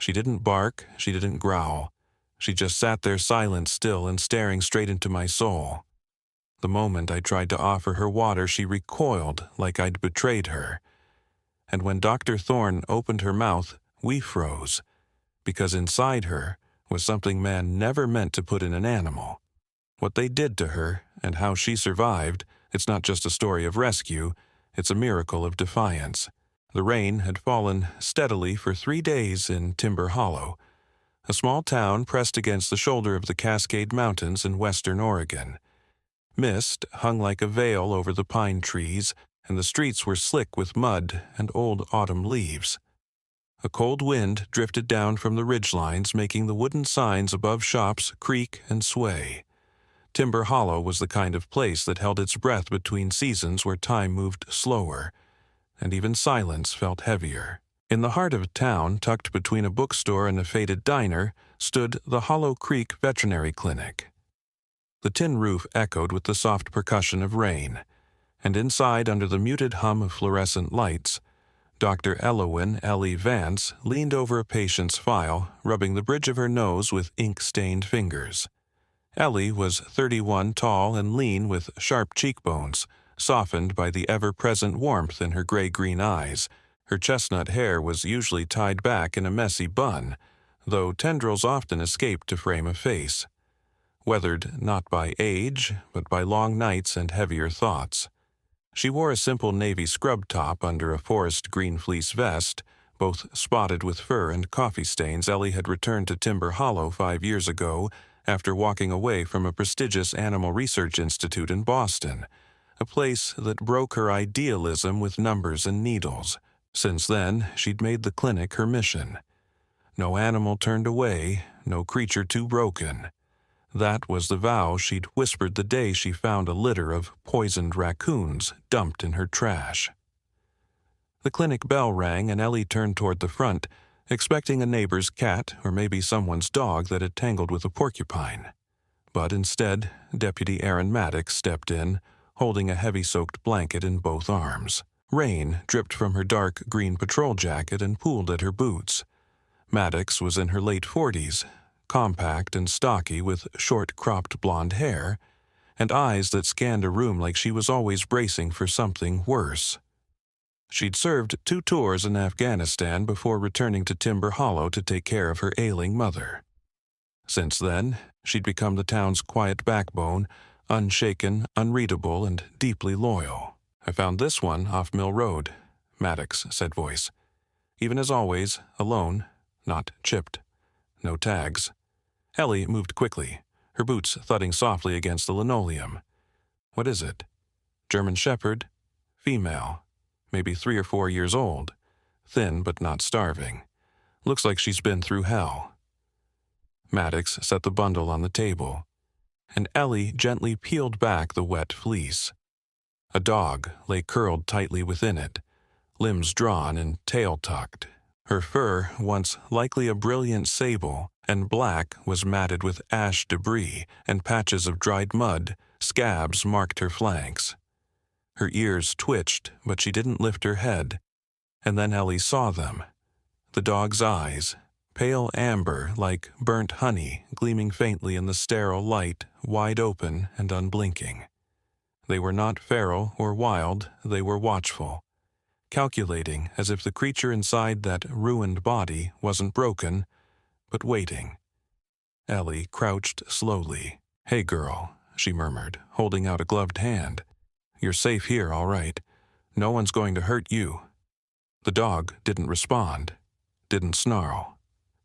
She didn't bark, she didn't growl. She just sat there silent still and staring straight into my soul. The moment I tried to offer her water, she recoiled like I'd betrayed her. And when Dr. Thorne opened her mouth, we froze, because inside her was something man never meant to put in an animal. What they did to her and how she survived, it's not just a story of rescue, it's a miracle of defiance. The rain had fallen steadily for 3 days in Timber Hollow, a small town pressed against the shoulder of the Cascade Mountains in western Oregon. Mist hung like a veil over the pine trees, and the streets were slick with mud and old autumn leaves. A cold wind drifted down from the ridgelines, making the wooden signs above shops creak and sway. Timber Hollow was the kind of place that held its breath between seasons where time moved slower, and even silence felt heavier. In the heart of town, tucked between a bookstore and a faded diner, stood the Hollow Creek Veterinary Clinic. The tin roof echoed with the soft percussion of rain, and inside, under the muted hum of fluorescent lights, Dr. Elowyn Ellie Vance leaned over a patient's file, rubbing the bridge of her nose with ink-stained fingers. Ellie was 31, tall and lean with sharp cheekbones, softened by the ever-present warmth in her gray-green eyes. Her chestnut hair was usually tied back in a messy bun, though tendrils often escaped to frame a face, weathered not by age, but by long nights and heavier thoughts. She wore a simple navy scrub top under a forest green fleece vest, both spotted with fur and coffee stains. Ellie had returned to Timber Hollow 5 years ago after walking away from a prestigious animal research institute in Boston, a place that broke her idealism with numbers and needles. Since then, she'd made the clinic her mission. No animal turned away, no creature too broken. That was the vow she'd whispered the day she found a litter of poisoned raccoons dumped in her trash. The clinic bell rang and Ellie turned toward the front, expecting a neighbor's cat or maybe someone's dog that had tangled with a porcupine. But instead, Deputy Aaron Maddox stepped in, holding a heavy-soaked blanket in both arms. Rain dripped from her dark green patrol jacket and pooled at her boots. Maddox was in her late 40s, compact and stocky with short cropped blonde hair, and eyes that scanned a room like she was always bracing for something worse. She'd served 2 tours in Afghanistan before returning to Timber Hollow to take care of her ailing mother. Since then, she'd become the town's quiet backbone, unshaken, unreadable, and deeply loyal. "I found this one off Mill Road," Maddox said voice. Even as always, alone, not chipped. No tags. Ellie moved quickly, her boots thudding softly against the linoleum. "What is it?" "German Shepherd. Female. Maybe 3 or 4 years old. Thin but not starving. Looks like she's been through hell." Maddox set the bundle on the table, and Ellie gently peeled back the wet fleece. A dog lay curled tightly within it, limbs drawn and tail tucked. Her fur, once likely a brilliant sable, and black, was matted with ash debris, and patches of dried mud, scabs marked her flanks. Her ears twitched, but she didn't lift her head. And then Ellie saw them. The dog's eyes, pale amber like burnt honey, gleaming faintly in the sterile light, wide open and unblinking. They were not feral or wild, they were watchful, calculating as if the creature inside that ruined body wasn't broken, but waiting. Ellie crouched slowly. "Hey, girl," she murmured, holding out a gloved hand. "You're safe here, all right. No one's going to hurt you." The dog didn't respond, didn't snarl,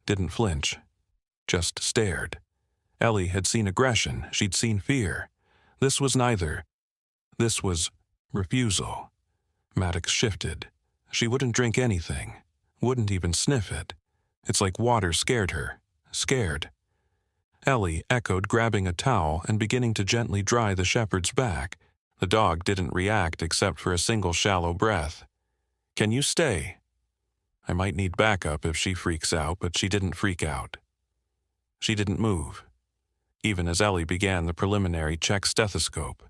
didn't flinch, just stared. Ellie had seen aggression, she'd seen fear. This was neither. This was refusal. Maddox shifted. She wouldn't drink anything, wouldn't even sniff it. It's like water scared her. Scared. Ellie echoed, grabbing a towel and beginning to gently dry the shepherd's back. The dog didn't react except for a single shallow breath. "Can you stay?" "I might need backup if she freaks out," but she didn't freak out. She didn't move, even as Ellie began the preliminary check: stethoscope,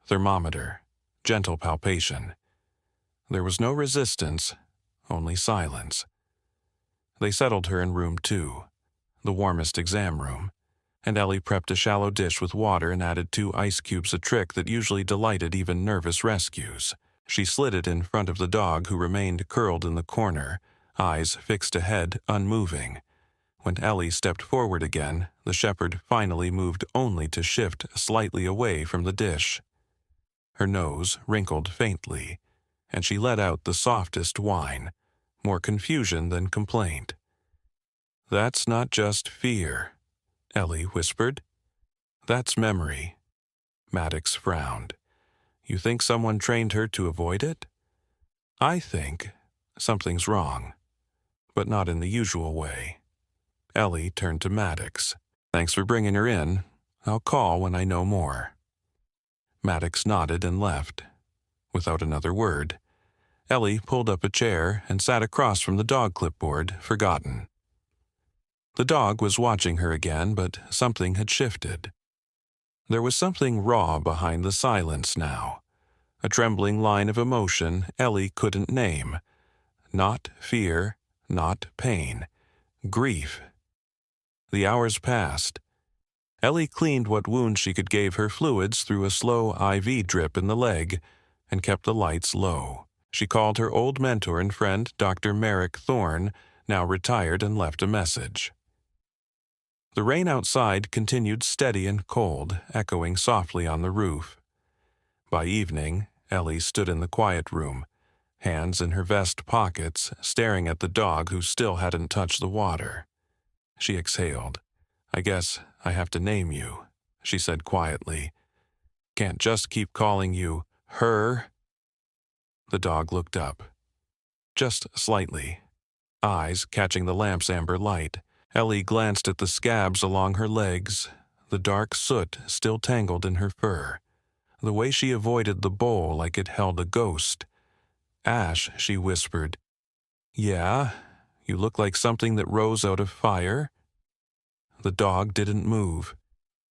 thermometer, gentle palpation. There was no resistance, only silence. They settled her in room 2, the warmest exam room, and Ellie prepped a shallow dish with water and added 2 ice cubes, a trick that usually delighted even nervous rescues. She slid it in front of the dog, who remained curled in the corner, eyes fixed ahead, unmoving. When Ellie stepped forward again, the shepherd finally moved only to shift slightly away from the dish. Her nose wrinkled faintly, and she let out the softest whine, more confusion than complaint. "That's not just fear," Ellie whispered. "That's memory." Maddox frowned. "You think someone trained her to avoid it?" "I think something's wrong, but not in the usual way." Ellie turned to Maddox. "Thanks for bringing her in. I'll call when I know more." Maddox nodded and left. Without another word, Ellie pulled up a chair and sat across from the dog clipboard, forgotten. The dog was watching her again, but something had shifted. There was something raw behind the silence now, a trembling line of emotion Ellie couldn't name. Not fear, not pain, grief. The hours passed. Ellie cleaned what wound she could, gave her fluids through a slow IV drip in the leg, and kept the lights low. She called her old mentor and friend, Dr. Merrick Thorne, now retired, and left a message. The rain outside continued steady and cold, echoing softly on the roof. By evening, Ellie stood in the quiet room, hands in her vest pockets, staring at the dog who still hadn't touched the water. She exhaled. "I guess I have to name you," she said quietly. "Can't just keep calling you her." The dog looked up. Just slightly, eyes catching the lamp's amber light. Ellie glanced at the scabs along her legs, the dark soot still tangled in her fur, the way she avoided the bowl like it held a ghost. "Ash," she whispered. "Yeah, you look like something that rose out of fire." The dog didn't move,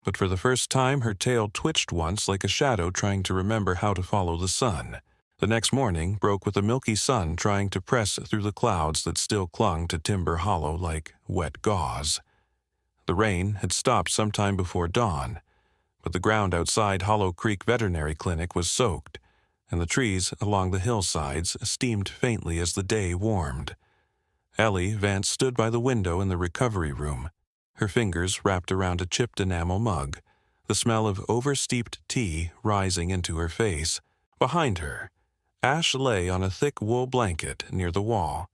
but for the first time her tail twitched once like a shadow trying to remember how to follow the sun. The next morning broke with a milky sun trying to press through the clouds that still clung to Timber Hollow like wet gauze. The rain had stopped sometime before dawn, but the ground outside Hollow Creek Veterinary Clinic was soaked, and the trees along the hillsides steamed faintly as the day warmed. Ellie Vance stood by the window in the recovery room, her fingers wrapped around a chipped enamel mug, the smell of oversteeped tea rising into her face. Behind her, Ash lay on a thick wool blanket near the wall,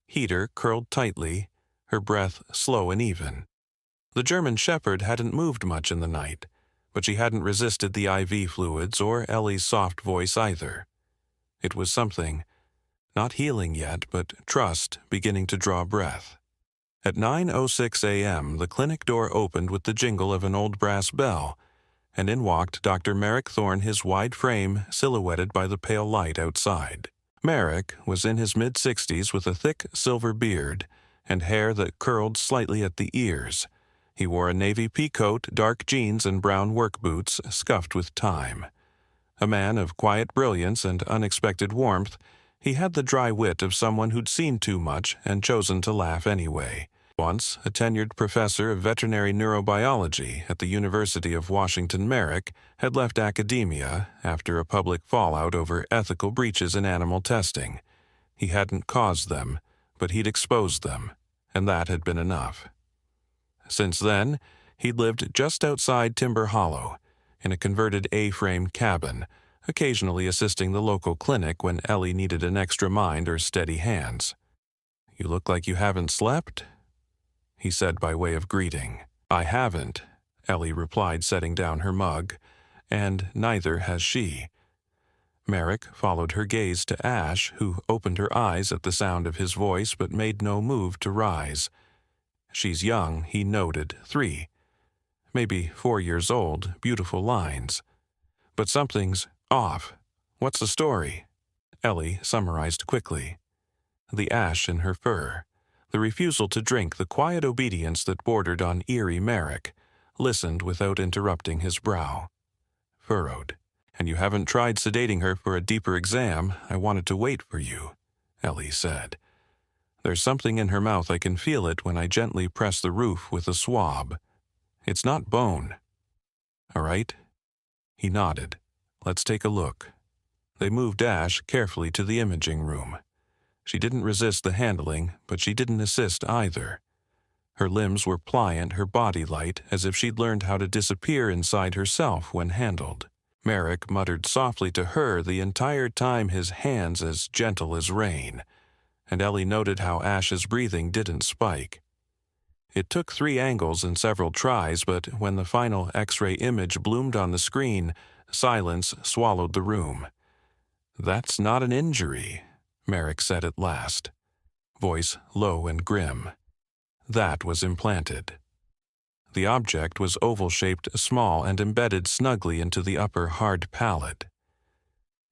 heater curled tightly, her breath slow and even. The German shepherd hadn't moved much in the night, but she hadn't resisted the IV fluids or Ellie's soft voice either. It was something, not healing yet, but trust beginning to draw breath. At 9:06 a.m., the clinic door opened with the jingle of an old brass bell, and in walked Dr. Merrick Thorne, his wide frame silhouetted by the pale light outside. Merrick was in his mid-60s with a thick silver beard and hair that curled slightly at the ears. He wore a navy peacoat, dark jeans, and brown work boots scuffed with time. A man of quiet brilliance and unexpected warmth, he had the dry wit of someone who'd seen too much and chosen to laugh anyway. Once a tenured professor of veterinary neurobiology at the University of Washington, Merrick had left academia after a public fallout over ethical breaches in animal testing. He hadn't caused them, but he'd exposed them, and that had been enough. Since then, he'd lived just outside Timber Hollow, in a converted A-frame cabin, occasionally assisting the local clinic when Ellie needed an extra mind or steady hands. "You look like you haven't slept?" he said by way of greeting. "I haven't," Ellie replied, setting down her mug, "and neither has she." Merrick followed her gaze to Ash, who opened her eyes at the sound of his voice but made no move to rise. "She's young," he noted, 3, maybe 4 years old, beautiful lines. "But something's off. What's the story?" Ellie summarized quickly. The ash in her fur, the refusal to drink, the quiet obedience that bordered on eerie. Merrick listened without interrupting, his brow furrowed. "And you haven't tried sedating her for a deeper exam? I wanted to wait for you," Ellie said. There's something in her mouth. I can feel it when I gently press the roof with a swab. It's not bone. All right? He nodded. Let's take a look. They moved Ash carefully to the imaging room. She didn't resist the handling, but she didn't assist either. Her limbs were pliant, her body light, as if she'd learned how to disappear inside herself when handled. Merrick muttered softly to her the entire time, his hands as gentle as rain, and Ellie noted how Ash's breathing didn't spike. It took 3 angles and several tries, but when the final X-ray image bloomed on the screen, silence swallowed the room. "That's not an injury," Merrick said at last, voice low and grim. "That was implanted." The object was oval-shaped, small, and embedded snugly into the upper hard palate.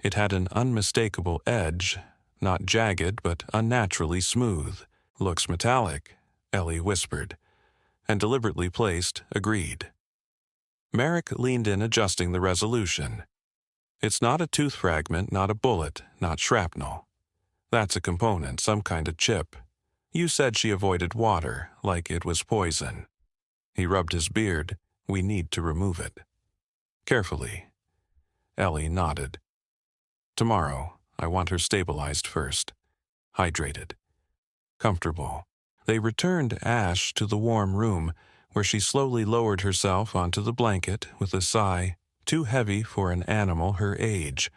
It had an unmistakable edge, not jagged but unnaturally smooth. "Looks metallic," Ellie whispered, and deliberately placed, agreed. Merrick leaned in, adjusting the resolution. "It's not a tooth fragment, not a bullet, not shrapnel. That's a component, some kind of chip. You said she avoided water, like it was poison." He rubbed his beard. "We need to remove it." Carefully. Ellie nodded. "Tomorrow, I want her stabilized first. Hydrated. Comfortable." They returned Ash to the warm room, where she slowly lowered herself onto the blanket with a sigh too heavy for an animal her age.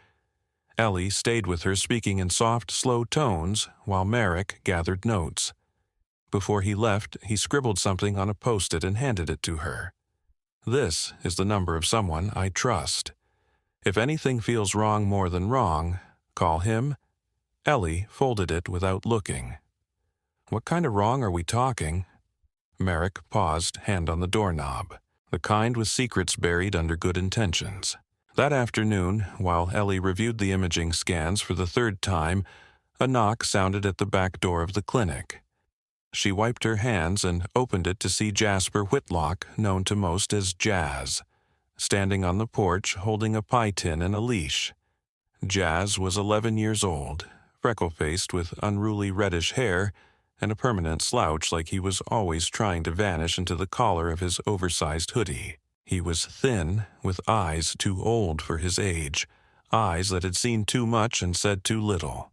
Ellie stayed with her, speaking in soft, slow tones, while Merrick gathered notes. Before he left, he scribbled something on a post-it and handed it to her. "This is the number of someone I trust. If anything feels wrong more than wrong, call him." Ellie folded it without looking. "What kind of wrong are we talking?" Merrick paused, hand on the doorknob. The kind with secrets buried under good intentions. That afternoon, while Ellie reviewed the imaging scans for the 3rd time, a knock sounded at the back door of the clinic. She wiped her hands and opened it to see Jasper Whitlock, known to most as Jazz, standing on the porch holding a pie tin and a leash. Jazz was 11 years old, freckle-faced with unruly reddish hair and a permanent slouch, like he was always trying to vanish into the collar of his oversized hoodie. He was thin, with eyes too old for his age, eyes that had seen too much and said too little.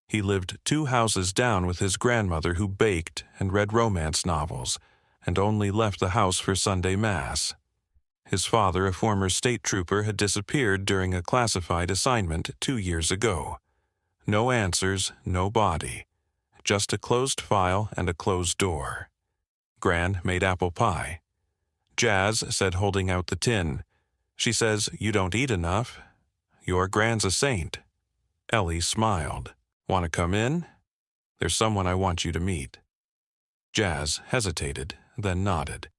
He lived 2 houses down with his grandmother, who baked and read romance novels, and only left the house for Sunday Mass. His father, a former state trooper, had disappeared during a classified assignment 2 years ago. No answers, no body. Just a closed file and a closed door. Gran made apple pie. Jazz said, holding out the tin, "She says you don't eat enough. Your Gran's a saint." Ellie smiled. "Want to come in? There's someone I want you to meet." Jazz hesitated, then nodded.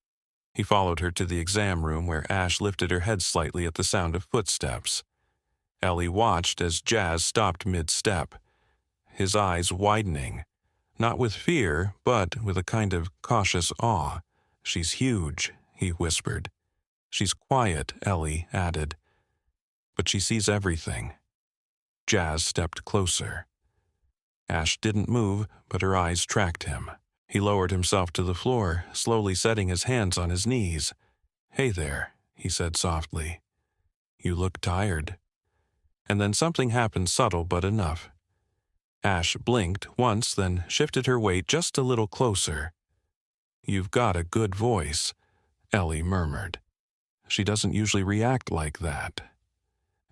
He followed her to the exam room, where Ash lifted her head slightly at the sound of footsteps. Ellie watched as Jazz stopped mid-step, his eyes widening, not with fear, but with a kind of cautious awe. "She's huge," he whispered. "She's quiet," Ellie added, "but she sees everything." Jazz stepped closer. Ash didn't move, but her eyes tracked him. He lowered himself to the floor, slowly setting his hands on his knees. "Hey there," he said softly. "You look tired." And then something happened, subtle but enough. Ash blinked once, then shifted her weight just a little closer. "You've got a good voice," Ellie murmured. "She doesn't usually react like that."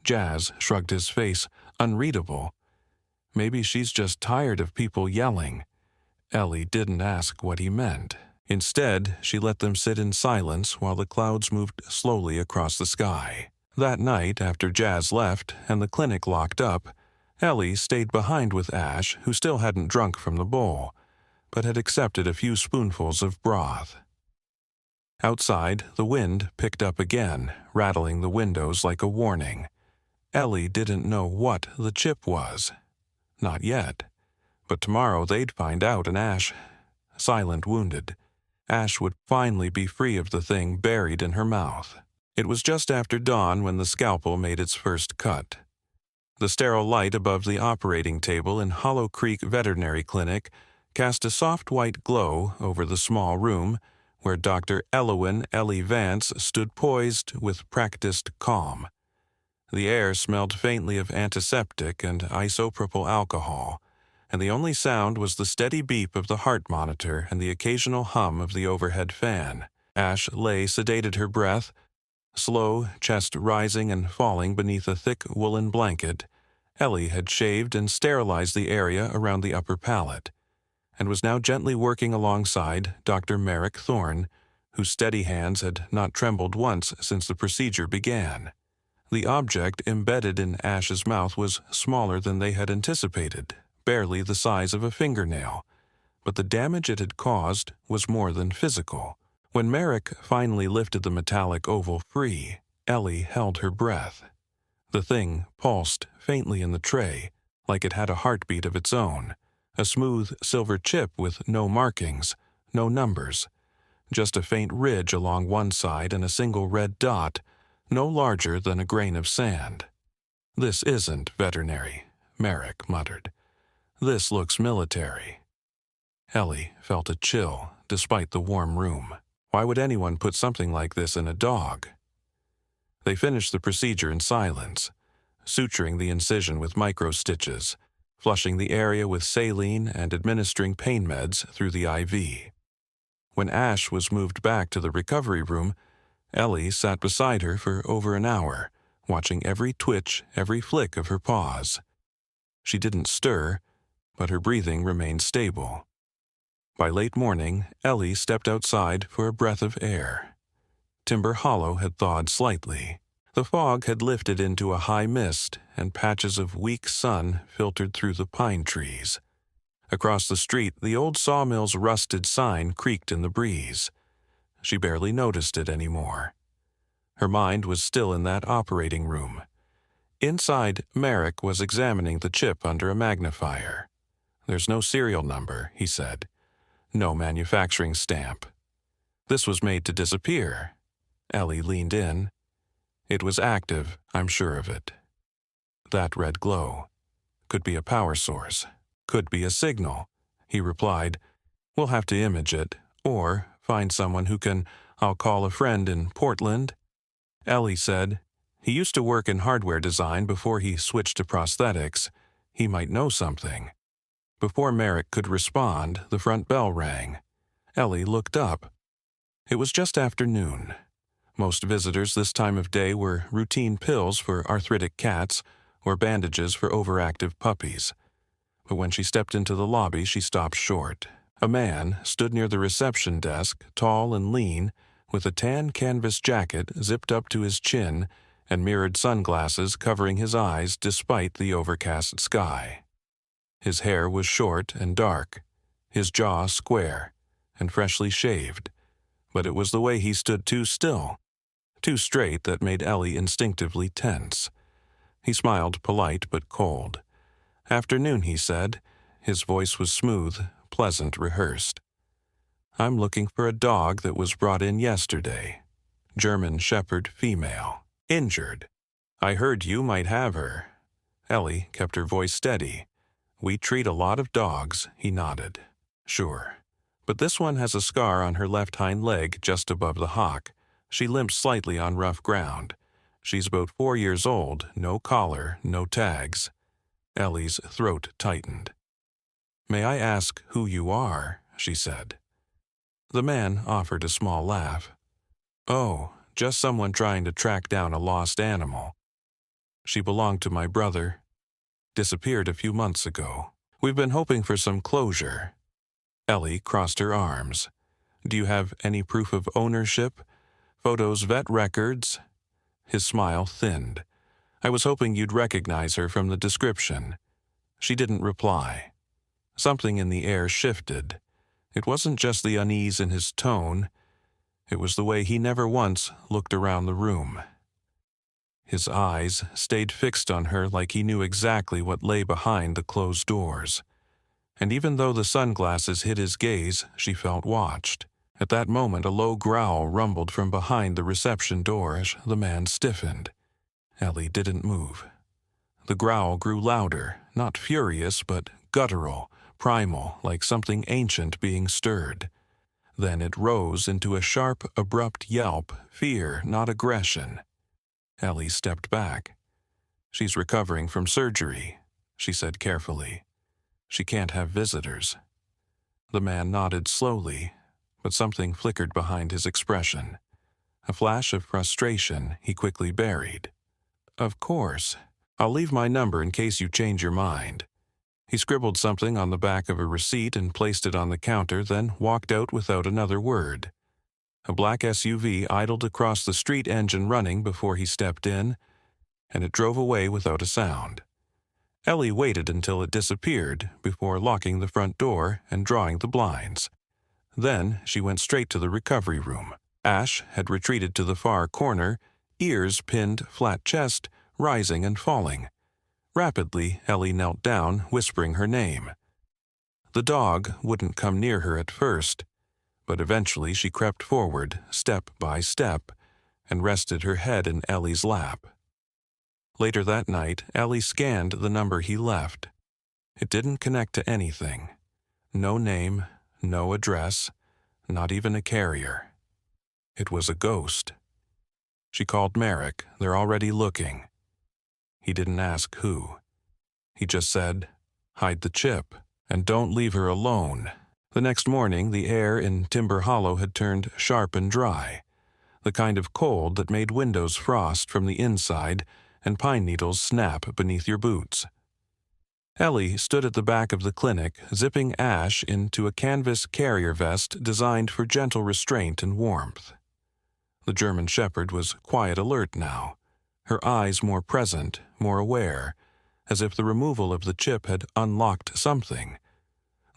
Jazz shrugged his face, unreadable. "Maybe she's just tired of people yelling." Ellie didn't ask what he meant. Instead, she let them sit in silence while the clouds moved slowly across the sky. That night, after Jazz left and the clinic locked up, Ellie stayed behind with Ash, who still hadn't drunk from the bowl, but had accepted a few spoonfuls of broth. Outside, the wind picked up again, rattling the windows like a warning. Ellie didn't know what the chip was. Not yet. But tomorrow they'd find out, and Ash, silent, wounded, Ash would finally be free of the thing buried in her mouth. It was just after dawn when the scalpel made its first cut. The sterile light above the operating table in Hollow Creek Veterinary Clinic cast a soft white glow over the small room where Dr. Elowyn Ellie Vance stood poised with practiced calm. The air smelled faintly of antiseptic and isopropyl alcohol, and the only sound was the steady beep of the heart monitor and the occasional hum of the overhead fan. Ash lay sedated her breath, slow chest rising and falling beneath a thick woolen blanket. Ellie had shaved and sterilized the area around the upper palate, and was now gently working alongside Dr. Merrick Thorne, whose steady hands had not trembled once since the procedure began. The object embedded in Ash's mouth was smaller than they had anticipated, barely the size of a fingernail, but the damage it had caused was more than physical. When Merrick finally lifted the metallic oval free, Ellie held her breath. The thing pulsed faintly in the tray, like it had a heartbeat of its own, a smooth silver chip with no markings, no numbers, just a faint ridge along one side and a single red dot, no larger than a grain of sand. "This isn't veterinary," Merrick muttered. "This looks military." Ellie felt a chill, despite the warm room. Why would anyone put something like this in a dog? They finished the procedure in silence, suturing the incision with micro-stitches, flushing the area with saline and administering pain meds through the IV. When Ash was moved back to the recovery room, Ellie sat beside her for over an hour, watching every twitch, every flick of her paws. She didn't stir, but her breathing remained stable. By late morning, Ellie stepped outside for a breath of air. Timber Hollow had thawed slightly. The fog had lifted into a high mist, and patches of weak sun filtered through the pine trees. Across the street, the old sawmill's rusted sign creaked in the breeze. She barely noticed it anymore. Her mind was still in that operating room. Inside, Merrick was examining the chip under a magnifier. "There's no serial number," he said. "No manufacturing stamp. This was made to disappear." Ellie leaned in. "It was active, I'm sure of it." "That red glow. Could be a power source. Could be a signal," he replied. "We'll have to image it, or find someone who can. I'll call a friend in Portland." Ellie said, "He used to work in hardware design before he switched to prosthetics. He might know something." Before Merrick could respond, the front bell rang. Ellie looked up. It was just after noon. Most visitors this time of day were routine pills for arthritic cats or bandages for overactive puppies. But when she stepped into the lobby, she stopped short. A man stood near the reception desk, tall and lean, with a tan canvas jacket zipped up to his chin and mirrored sunglasses covering his eyes despite the overcast sky. His hair was short and dark, his jaw square and freshly shaved, but it was the way he stood too still, too straight, that made Ellie instinctively tense. He smiled, polite but cold. "Afternoon," he said. His voice was smooth, pleasant, rehearsed. "I'm looking for a dog that was brought in yesterday. German Shepherd female. Injured. I heard you might have her." Ellie kept her voice steady. "We treat a lot of dogs," he nodded. "Sure. But this one has a scar on her left hind leg just above the hock. She limps slightly on rough ground. She's about 4 years old, no collar, no tags." Ellie's throat tightened. "May I ask who you are?" she said. The man offered a small laugh. "Oh, just someone trying to track down a lost animal. She belonged to my brother. Disappeared a few months ago. We've been hoping for some closure." Ellie crossed her arms. "Do you have any proof of ownership? Photos, vet records?" His smile thinned. "I was hoping you'd recognize her from the description." She didn't reply. Something in the air shifted. It wasn't just the unease in his tone. It was the way he never once looked around the room. His eyes stayed fixed on her like he knew exactly what lay behind the closed doors. And even though the sunglasses hid his gaze, she felt watched. At that moment, a low growl rumbled from behind the reception door as the man stiffened. Ellie didn't move. The growl grew louder, not furious, but guttural, primal, like something ancient being stirred. Then it rose into a sharp, abrupt yelp, fear, not aggression. Ellie stepped back. "She's recovering from surgery," she said carefully. "She can't have visitors." The man nodded slowly, but something flickered behind his expression. A flash of frustration he quickly buried. "Of course. I'll leave my number in case you change your mind." He scribbled something on the back of a receipt and placed it on the counter, then walked out without another word. A black SUV idled across the street, engine running, before he stepped in, and it drove away without a sound. Ellie waited until it disappeared before locking the front door and drawing the blinds. Then she went straight to the recovery room. Ash had retreated to the far corner, ears pinned, flat chest, rising and falling. Rapidly, Ellie knelt down, whispering her name. The dog wouldn't come near her at first, but eventually she crept forward, step by step, and rested her head in Ellie's lap. Later that night, Ellie scanned the number he left. It didn't connect to anything. No name, no address, not even a carrier. It was a ghost. She called Merrick. "They're already looking." He didn't ask who. He just said, "Hide the chip, and don't leave her alone." The next morning, the air in Timber Hollow had turned sharp and dry, the kind of cold that made windows frost from the inside and pine needles snap beneath your boots. Ellie stood at the back of the clinic, zipping Ash into a canvas carrier vest designed for gentle restraint and warmth. The German Shepherd was quiet alert now, her eyes more present, more aware, as if the removal of the chip had unlocked something.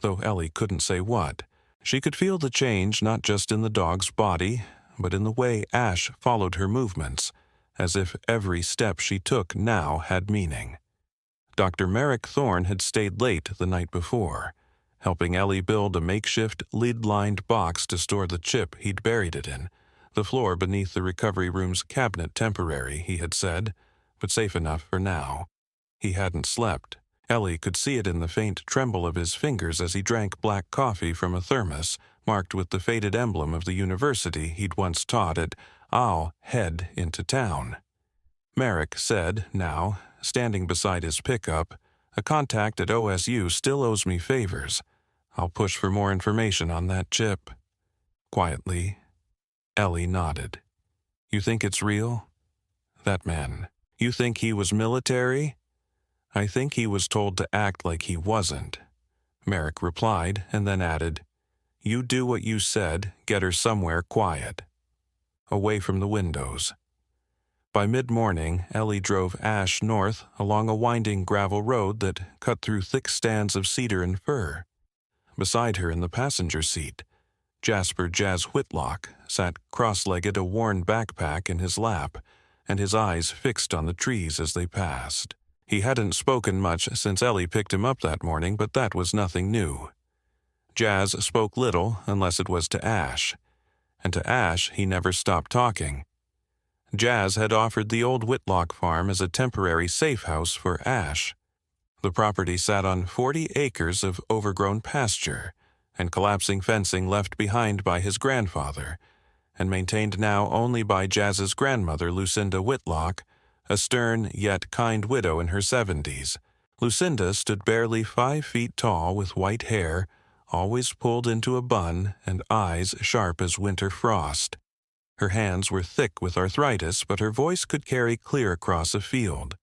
Though Ellie couldn't say what, she could feel the change not just in the dog's body, but in the way Ash followed her movements, as if every step she took now had meaning. Dr. Merrick Thorne had stayed late the night before, helping Ellie build a makeshift lid-lined box to store the chip he'd buried it in. The floor beneath the recovery room's cabinet temporary, he had said, but safe enough for now. He hadn't slept. Ellie could see it in the faint tremble of his fingers as he drank black coffee from a thermos marked with the faded emblem of the university he'd once taught at. "I'll head into town." Merrick said, now, standing beside his pickup, "A contact at OSU still owes me favors. I'll push for more information on that chip." Quietly, Ellie nodded. "You think it's real? That man, you think he was military?" "I think he was told to act like he wasn't," Merrick replied, and then added, "You do what you said, get her somewhere quiet." Away from the windows. By mid-morning, Ellie drove Ash north along a winding gravel road that cut through thick stands of cedar and fir. Beside her in the passenger seat, Jasper Jazz Whitlock sat cross-legged, a worn backpack in his lap, and his eyes fixed on the trees as they passed. He hadn't spoken much since Ellie picked him up that morning, but that was nothing new. Jazz spoke little unless it was to Ash, and to Ash he never stopped talking. Jazz had offered the old Whitlock farm as a temporary safe house for Ash. The property sat on 40 acres of overgrown pasture and collapsing fencing left behind by his grandfather, and maintained now only by Jazz's grandmother, Lucinda Whitlock, a stern yet kind widow in her 70s. Lucinda stood barely 5 feet tall with white hair, always pulled into a bun, and eyes sharp as winter frost. Her hands were thick with arthritis, but her voice could carry clear across a field.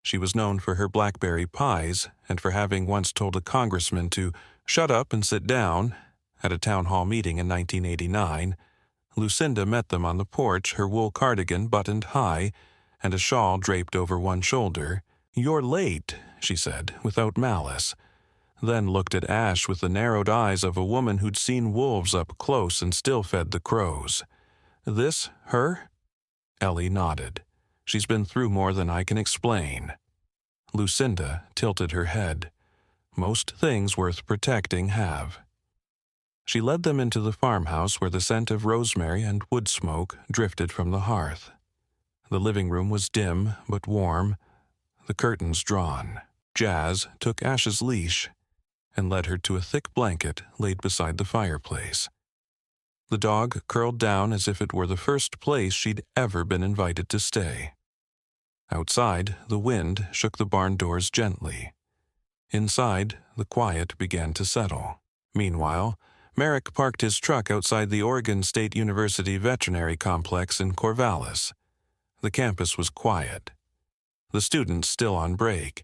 She was known for her blackberry pies and for having once told a congressman to shut up and sit down. At a town hall meeting in 1989, Lucinda met them on the porch, her wool cardigan buttoned high and a shawl draped over one shoulder. "You're late," she said, without malice, then looked at Ash with the narrowed eyes of a woman who'd seen wolves up close and still fed the crows. "This her?" Ellie nodded. "She's been through more than I can explain." Lucinda tilted her head. "Most things worth protecting have." She led them into the farmhouse where the scent of rosemary and wood smoke drifted from the hearth. The living room was dim but warm, the curtains drawn. Jazz took Ash's leash. and led her to a thick blanket laid beside the fireplace. The dog curled down as if it were the first place she'd ever been invited to stay. Outside, the wind shook the barn doors gently. Inside, the quiet began to settle. Meanwhile, Merrick parked his truck outside the Oregon State University Veterinary Complex in Corvallis. The campus was quiet. The students still on break.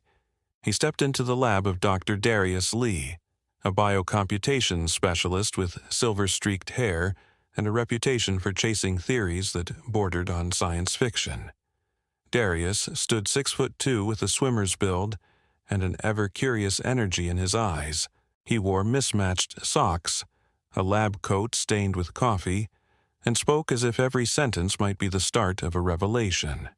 He stepped into the lab of Dr. Darius Lee, a biocomputation specialist with silver-streaked hair and a reputation for chasing theories that bordered on science fiction. Darius stood 6'2" with a swimmer's build and an ever-curious energy in his eyes. He wore mismatched socks, a lab coat stained with coffee, and spoke as if every sentence might be the start of a revelation.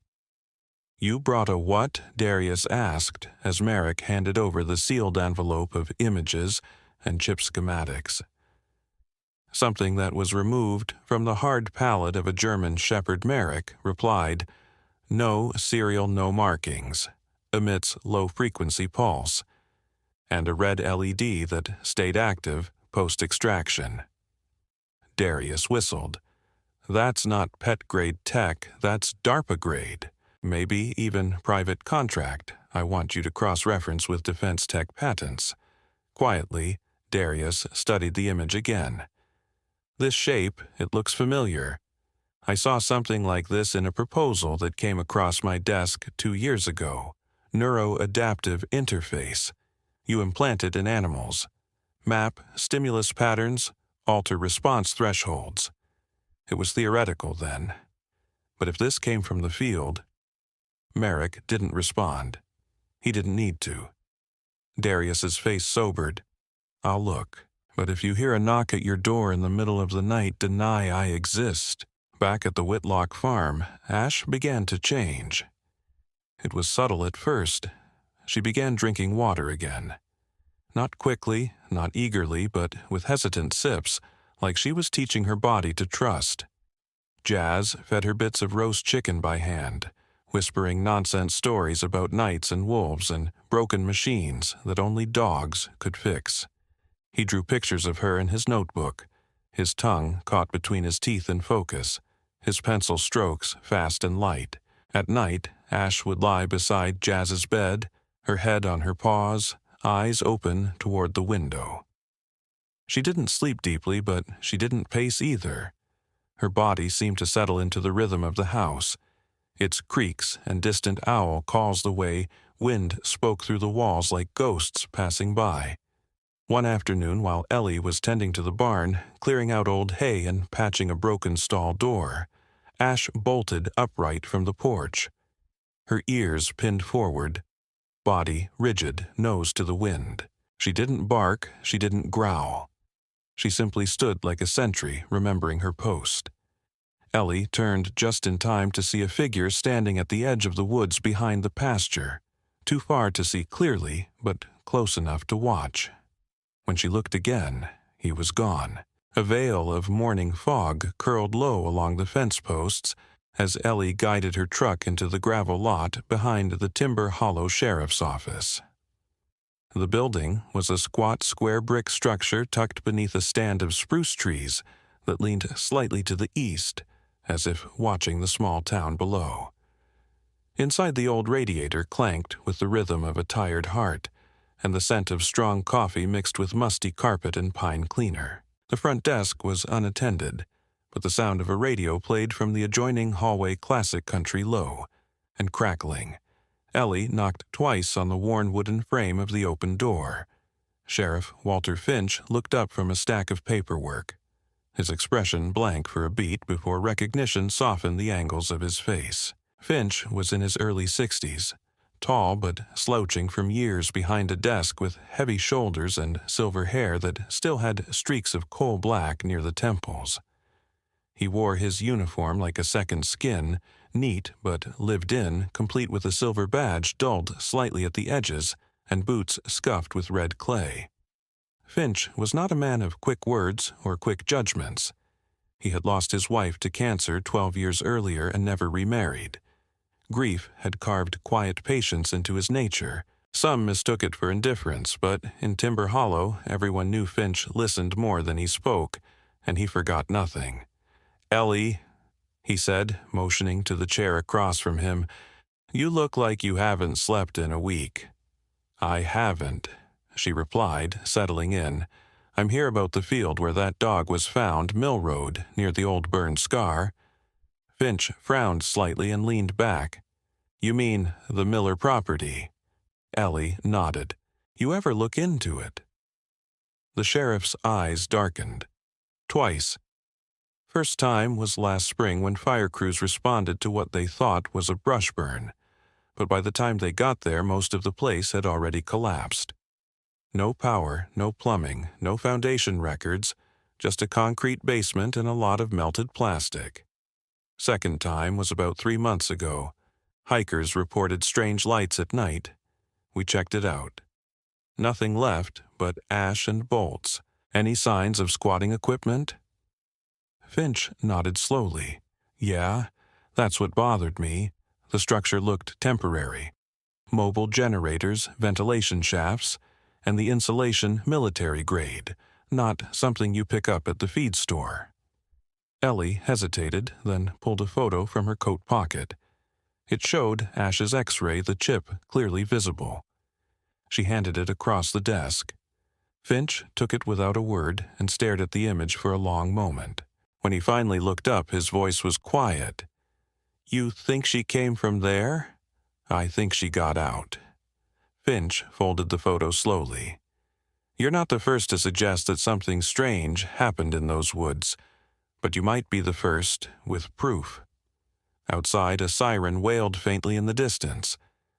"You brought a what?" Darius asked as Merrick handed over the sealed envelope of images and chip schematics. Something that was removed from the hard palate of a German shepherd. Merrick replied, "No serial, no markings, emits low-frequency pulse, and a red LED that stayed active post-extraction." Darius whistled. "That's not pet-grade tech, that's DARPA-grade. Maybe even private contract. I want you to cross-reference with defense tech patents." Quietly, Darius studied the image again. "This shape, it looks familiar. I saw something like this in a proposal that came across my desk 2 years ago. Neuroadaptive interface. You implant it in animals. Map stimulus patterns, alter response thresholds. It was theoretical then. But if this came from the field..." Merrick didn't respond. He didn't need to. Darius's face sobered. "I'll look. But if you hear a knock at your door in the middle of the night, deny I exist." Back at the Whitlock farm, Ash began to change. It was subtle at first. She began drinking water again. Not quickly, not eagerly, but with hesitant sips, like she was teaching her body to trust. Jazz fed her bits of roast chicken by hand, whispering nonsense stories about knights and wolves and broken machines that only dogs could fix. He drew pictures of her in his notebook, his tongue caught between his teeth in focus, his pencil strokes fast and light. At night, Ash would lie beside Jazz's bed, her head on her paws, eyes open toward the window. She didn't sleep deeply, but she didn't pace either. Her body seemed to settle into the rhythm of the house. Its creaks and distant owl calls the way wind spoke through the walls like ghosts passing by. One afternoon, while Ellie was tending to the barn, clearing out old hay and patching a broken stall door, Ash bolted upright from the porch. Her ears pinned forward, body rigid, nose to the wind. She didn't bark, she didn't growl. She simply stood like a sentry, remembering her post. Ellie turned just in time to see a figure standing at the edge of the woods behind the pasture, too far to see clearly, but close enough to watch. When she looked again, he was gone. A veil of morning fog curled low along the fence posts as Ellie guided her truck into the gravel lot behind the Timber Hollow Sheriff's Office. The building was a squat square brick structure tucked beneath a stand of spruce trees that leaned slightly to the east, as if watching the small town below. Inside, the old radiator clanked with the rhythm of a tired heart, and the scent of strong coffee mixed with musty carpet and pine cleaner. The front desk was unattended, but the sound of a radio played from the adjoining hallway classic country low and crackling. Ellie knocked twice on the worn wooden frame of the open door. Sheriff Walter Finch looked up from a stack of paperwork, his expression blank for a beat before recognition softened the angles of his face. Finch was in his early 60s, tall but slouching from years behind a desk with heavy shoulders and silver hair that still had streaks of coal black near the temples. He wore his uniform like a second skin, neat but lived in, complete with a silver badge dulled slightly at the edges and boots scuffed with red clay. Finch was not a man of quick words or quick judgments. He had lost his wife to cancer 12 years earlier and never remarried. Grief had carved quiet patience into his nature, Some mistook it for indifference, but in Timber Hollow, everyone knew Finch listened more than he spoke, and he forgot nothing. "Ellie," he said, motioning to the chair across from him, "you look like you haven't slept in a week." "I haven't," she replied, settling in. "I'm here about the field where that dog was found, Mill Road, near the old burned scar." Finch frowned slightly and leaned back. "You mean the Miller property?" Ellie nodded. "You ever look into it?" The sheriff's eyes darkened. "Twice. First time was last spring when fire crews responded to what they thought was a brush burn, but by the time they got there, most of the place had already collapsed. No power, no plumbing, no foundation records, just a concrete basement and a lot of melted plastic. Second time was about 3 months ago. Hikers reported strange lights at night. We checked it out. Nothing left but ash and bolts. Any signs of squatting equipment?" Finch nodded slowly. "Yeah, that's what bothered me. The structure looked temporary. Mobile generators, ventilation shafts, and the insulation military grade, not something you pick up at the feed store." Ellie hesitated, then pulled a photo from her coat pocket. It showed Ash's X-ray, the chip clearly visible. She handed it across the desk. Finch took it without a word and stared at the image for a long moment. When he finally looked up, his voice was quiet. "You think she came from there?" "I think she got out." Finch folded the photo slowly. "You're not the first to suggest that something strange happened in those woods, but you might be the first with proof." Outside, a siren wailed faintly in the distance.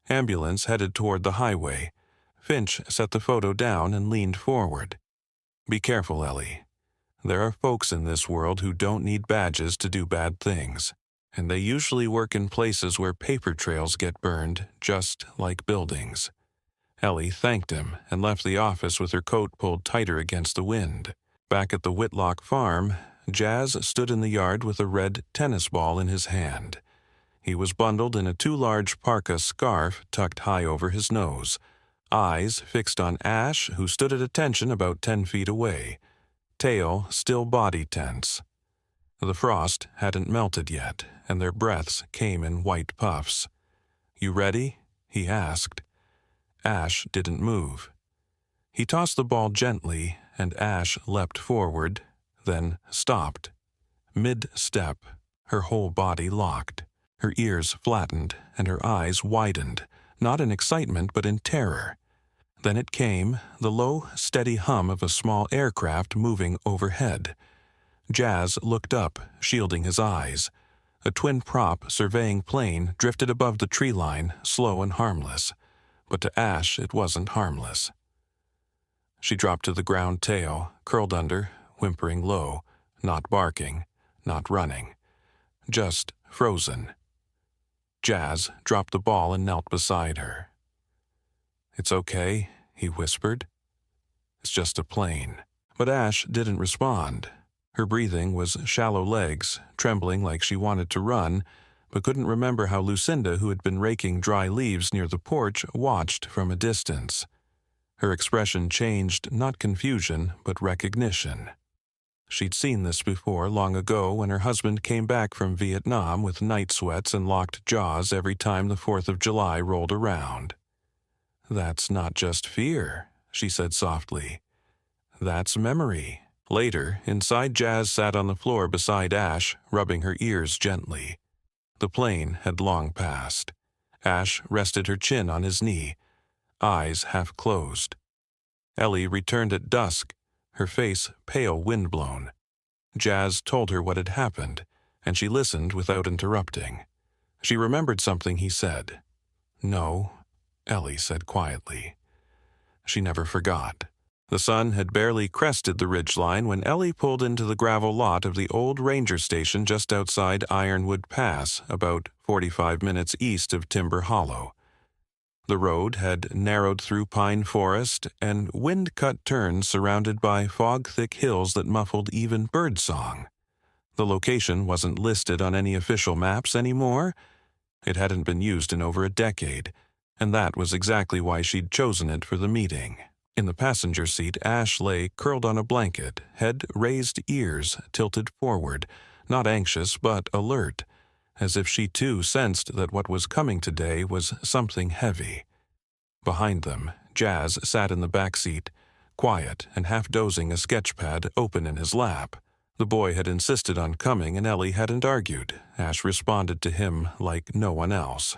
Ambulance headed toward the highway. Finch set the photo down and leaned forward. "Be careful, Ellie. There are folks in this world who don't need badges to do bad things, and they usually work in places where paper trails get burned, just like buildings." Ellie thanked him and left the office with her coat pulled tighter against the wind. Back at the Whitlock farm, Jazz stood in the yard with a red tennis ball in his hand. He was bundled in a too large parka scarf tucked high over his nose, eyes fixed on Ash, who stood at attention about 10 feet away, tail still body tense. The frost hadn't melted yet, and their breaths came in white puffs. "You ready?" he asked. Ash didn't move. He tossed the ball gently, and Ash leapt forward, then stopped. Mid-step, her whole body locked. Her ears flattened, and her eyes widened, not in excitement but in terror. Then it came, the low, steady hum of a small aircraft moving overhead. Jazz looked up, shielding his eyes. A twin-prop surveying plane drifted above the tree line, slow and harmless. But to Ash it wasn't harmless. She dropped to the ground, tail curled under, whimpering low, not barking, not running. Just frozen. Jazz dropped the ball and knelt beside her. "It's okay," he whispered. "It's just a plane." But Ash didn't respond. Her breathing was shallow legs, trembling like she wanted to run, but couldn't remember how Lucinda, who had been raking dry leaves near the porch, watched from a distance. Her expression changed, not confusion, but recognition. She'd seen this before long ago when her husband came back from Vietnam with night sweats and locked jaws every time the 4th of July rolled around. "That's not just fear," she said softly. "That's memory." Later, inside, Jazz sat on the floor beside Ash, rubbing her ears gently. The plane had long passed. Ash rested her chin on his knee, eyes half closed. Ellie returned at dusk, her face pale wind-blown. Jazz told her what had happened, and she listened without interrupting. She remembered something he said. "No," Ellie said quietly. She never forgot. The sun had barely crested the ridgeline when Ellie pulled into the gravel lot of the old ranger station just outside Ironwood Pass, about 45 minutes east of Timber Hollow. The road had narrowed through pine forest and wind-cut turns surrounded by fog-thick hills that muffled even birdsong. The location wasn't listed on any official maps anymore. It hadn't been used in over a decade, And that was exactly why she'd chosen it for the meeting. In the passenger seat, Ash lay curled on a blanket, head raised, ears tilted forward, not anxious but alert, as if she too sensed that what was coming today was something heavy. Behind them, Jazz sat in the back seat, quiet and half dozing, a sketchpad open in his lap. The boy had insisted on coming and Ellie hadn't argued. Ash responded to him like no one else.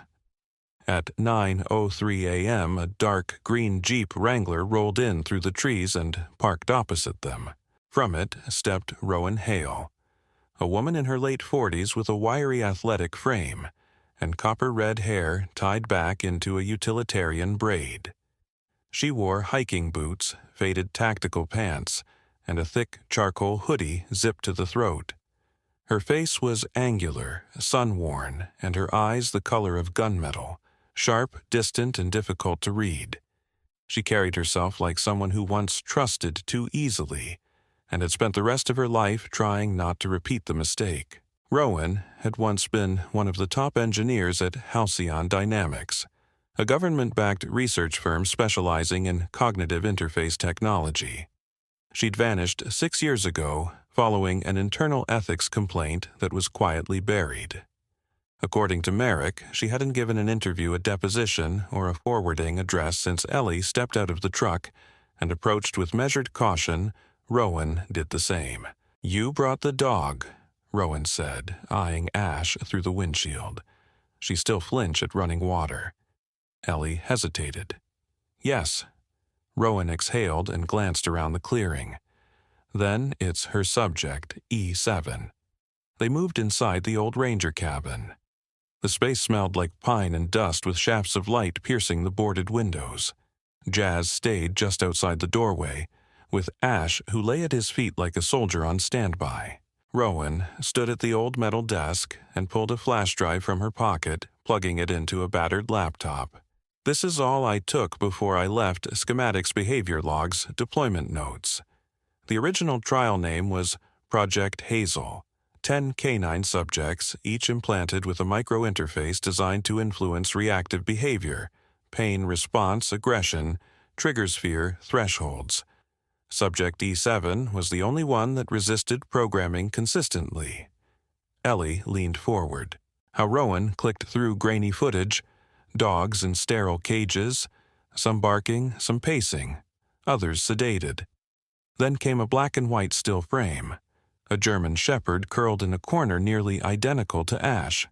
At 9:03 a.m., a dark green Jeep Wrangler rolled in through the trees and parked opposite them. From it stepped Rowan Hale, a woman in her late 40s with a wiry athletic frame and copper-red hair tied back into a utilitarian braid. She wore hiking boots, faded tactical pants, and a thick charcoal hoodie zipped to the throat. Her face was angular, sun-worn, and her eyes the color of gunmetal, sharp, distant, and difficult to read. She carried herself like someone who once trusted too easily and had spent the rest of her life trying not to repeat the mistake. Rowan had once been one of the top engineers at Halcyon Dynamics, a government-backed research firm specializing in cognitive interface technology. She'd vanished 6 years ago following an internal ethics complaint that was quietly buried. According to Merrick, she hadn't given an interview, a deposition, or a forwarding address since Ellie stepped out of the truck and approached with measured caution. Rowan did the same. "You brought the dog," Rowan said, eyeing Ash through the windshield. She still flinched at running water. Ellie hesitated. "Yes." Rowan exhaled and glanced around the clearing. "Then it's her subject, E7. They moved inside the old ranger cabin. The space smelled like pine and dust with shafts of light piercing the boarded windows. Jazz stayed just outside the doorway, with Ash, who lay at his feet like a soldier on standby. Rowan stood at the old metal desk and pulled a flash drive from her pocket, plugging it into a battered laptop. "This is all I took before I left: schematics, behavior logs, deployment notes." The original trial name was Project Hazel. 10 canine subjects, each implanted with a microinterface designed to influence reactive behavior, pain response, aggression, triggers, fear, thresholds. Subject E7 was the only one that resisted programming consistently. Ellie leaned forward. How Rowan clicked through grainy footage, dogs in sterile cages, some barking, some pacing, others sedated. Then came a black and white still frame. A German shepherd curled in a corner nearly identical to Ash.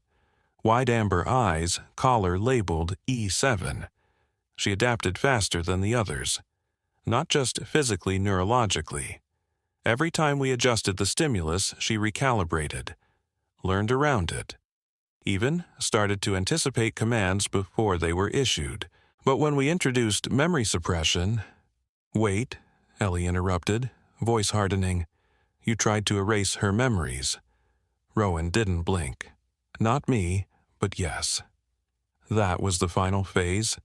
Wide amber eyes, collar labeled E7. She adapted faster than the others. Not just physically, neurologically. Every time we adjusted the stimulus, she recalibrated, learned around it. Even started to anticipate commands before they were issued. But when we introduced memory suppression— "Wait," Ellie interrupted, voice hardening. "You tried to erase her memories." Rowan didn't blink. "Not me, but yes." That was the final phase.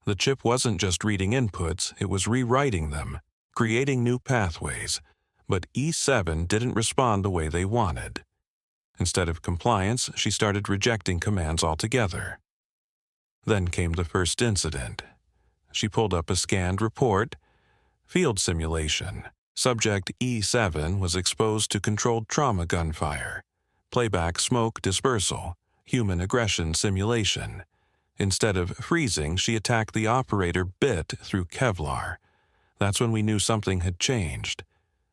The chip wasn't just reading inputs, it was rewriting them, creating new pathways. But E7 didn't respond the way they wanted. Instead of compliance, she started rejecting commands altogether. Then came the first incident. She pulled up a scanned report. Field simulation. Subject E7 was exposed to controlled trauma gunfire, playback smoke dispersal, human aggression simulation. Instead of freezing, she attacked the operator bit through Kevlar. That's when we knew something had changed.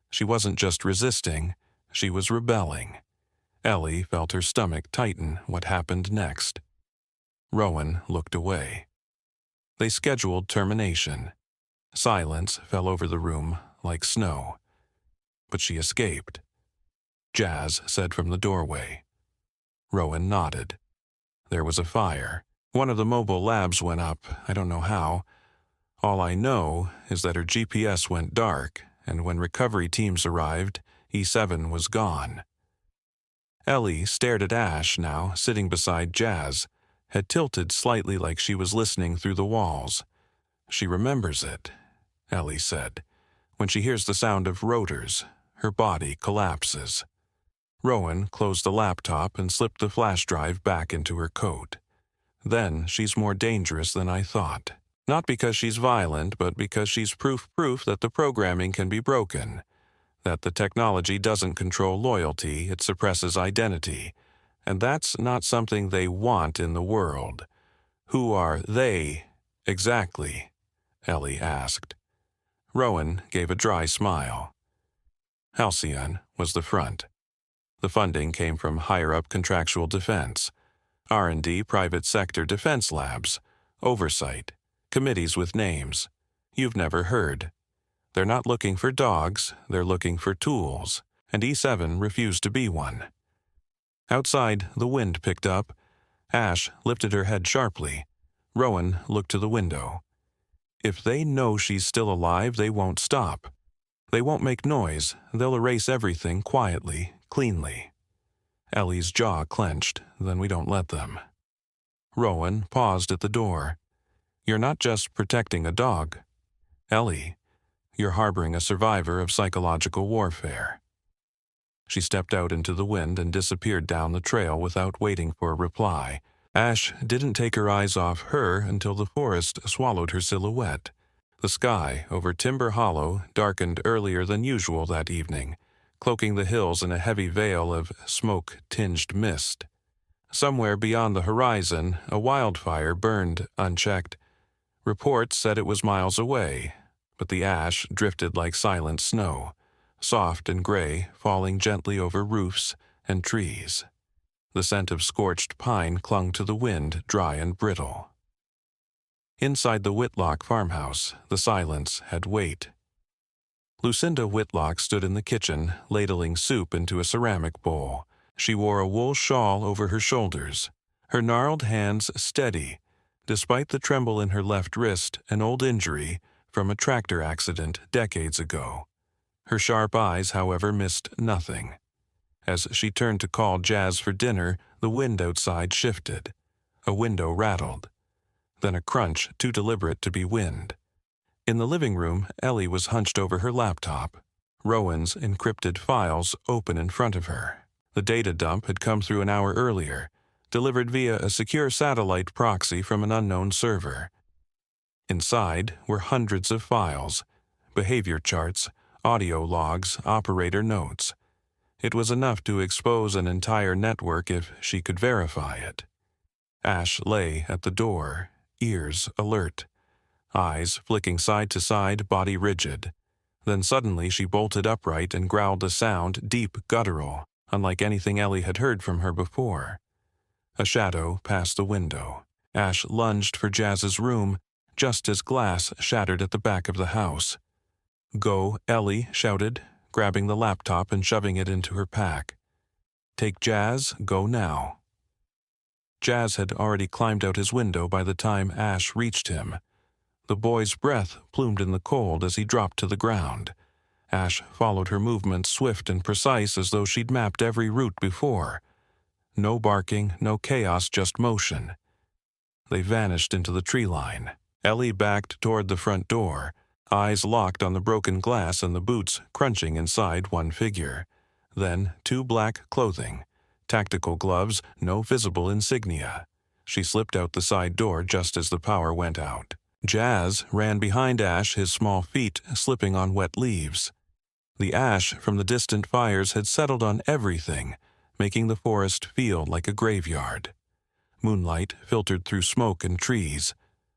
She wasn't just resisting, she was rebelling. Ellie felt her stomach tighten. What happened next? Rowan looked away. They scheduled termination. Silence fell over the room like snow. But she escaped. Jazz said from the doorway. Rowan nodded. There was a fire. One of the mobile labs went up. I don't know how. All I know is that her GPS went dark, and when recovery teams arrived, E7 was gone. Ellie stared at Ash now, sitting beside Jazz, had tilted slightly like she was listening through the walls. She remembers it, Ellie said. When she hears the sound of rotors, her body collapses. Rowan closed the laptop and slipped the flash drive back into her coat. Then she's more dangerous than I thought. Not because she's violent, but because she's proof that the programming can be broken, that the technology doesn't control loyalty, it suppresses identity, and that's not something they want in the world. Who are they, exactly? Ellie asked. Rowan gave a dry smile. Halcyon was the front. The funding came from higher-up contractual defense, R&D private sector defense labs, oversight, committees with names. You've never heard. They're not looking for dogs, they're looking for tools, and E7 refused to be one. Outside, the wind picked up. Ash lifted her head sharply. Rowan looked to the window. If they know she's still alive, they won't stop. They won't make noise. They'll erase everything quietly, cleanly. Ellie's jaw clenched, then we don't let them. Rowan paused at the door. You're not just protecting a dog. Ellie, you're harboring a survivor of psychological warfare. She stepped out into the wind and disappeared down the trail without waiting for a reply. Ash didn't take her eyes off her until the forest swallowed her silhouette. The sky over Timber Hollow darkened earlier than usual that evening, cloaking the hills in a heavy veil of smoke-tinged mist. Somewhere beyond the horizon, a wildfire burned unchecked. Reports said it was miles away, but the ash drifted like silent snow, soft and gray, falling gently over roofs and trees. The scent of scorched pine clung to the wind, dry and brittle. Inside the Whitlock farmhouse, the silence had weight. Lucinda Whitlock stood in the kitchen, ladling soup into a ceramic bowl. She wore a wool shawl over her shoulders, her gnarled hands steady, despite the tremble in her left wrist, an old injury from a tractor accident decades ago. Her sharp eyes, however, missed nothing. As she turned to call Jazz for dinner, the wind outside shifted. A window rattled. Then a crunch too deliberate to be wind. In the living room, Ellie was hunched over her laptop, Rowan's encrypted files open in front of her. The data dump had come through an hour earlier, delivered via a secure satellite proxy from an unknown server. Inside were hundreds of files, behavior charts, audio logs, operator notes. It was enough to expose an entire network if she could verify it. Ash lay at the door, ears alert, eyes flicking side to side, body rigid. Then suddenly she bolted upright and growled a sound deep guttural, unlike anything Ellie had heard from her before. A shadow passed the window. Ash lunged for Jazz's room, just as glass shattered at the back of the house. "Go," Ellie shouted, grabbing the laptop and shoving it into her pack. "Take Jazz, go now." Jazz had already climbed out his window by the time Ash reached him. The boy's breath plumed in the cold as he dropped to the ground. Ash followed her movements, swift and precise, as though she'd mapped every route before. No barking, no chaos, just motion. They vanished into the tree line. Ellie backed toward the front door, eyes locked on the broken glass and the boots crunching inside one figure. Then two black clothing, tactical gloves, no visible insignia. She slipped out the side door just as the power went out. Jazz ran behind Ash, his small feet slipping on wet leaves. The ash from the distant fires had settled on everything, making the forest feel like a graveyard. Moonlight filtered through smoke and trees,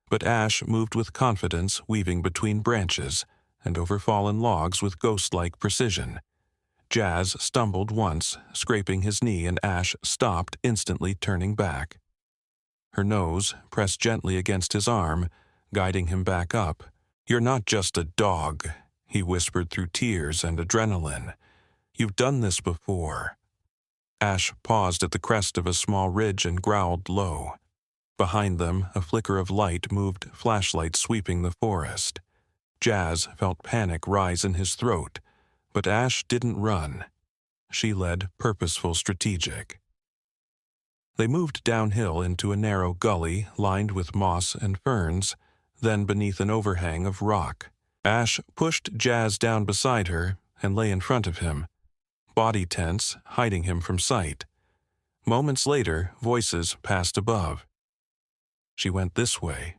but Ash moved with confidence, weaving between branches and over fallen logs with ghost-like precision. Jazz stumbled once, scraping his knee, and Ash stopped, instantly turning back. Her nose pressed gently against his arm, guiding him back up. "You're not just a dog," he whispered through tears and adrenaline. "You've done this before." Ash paused at the crest of a small ridge and growled low. Behind them, a flicker of light moved, flashlight sweeping the forest. Jazz felt panic rise in his throat, but Ash didn't run. She led purposeful, strategic. They moved downhill into a narrow gully lined with moss and ferns, then beneath an overhang of rock. Ash pushed Jazz down beside her and lay in front of him, body tense, hiding him from sight. Moments later, voices passed above. She went this way.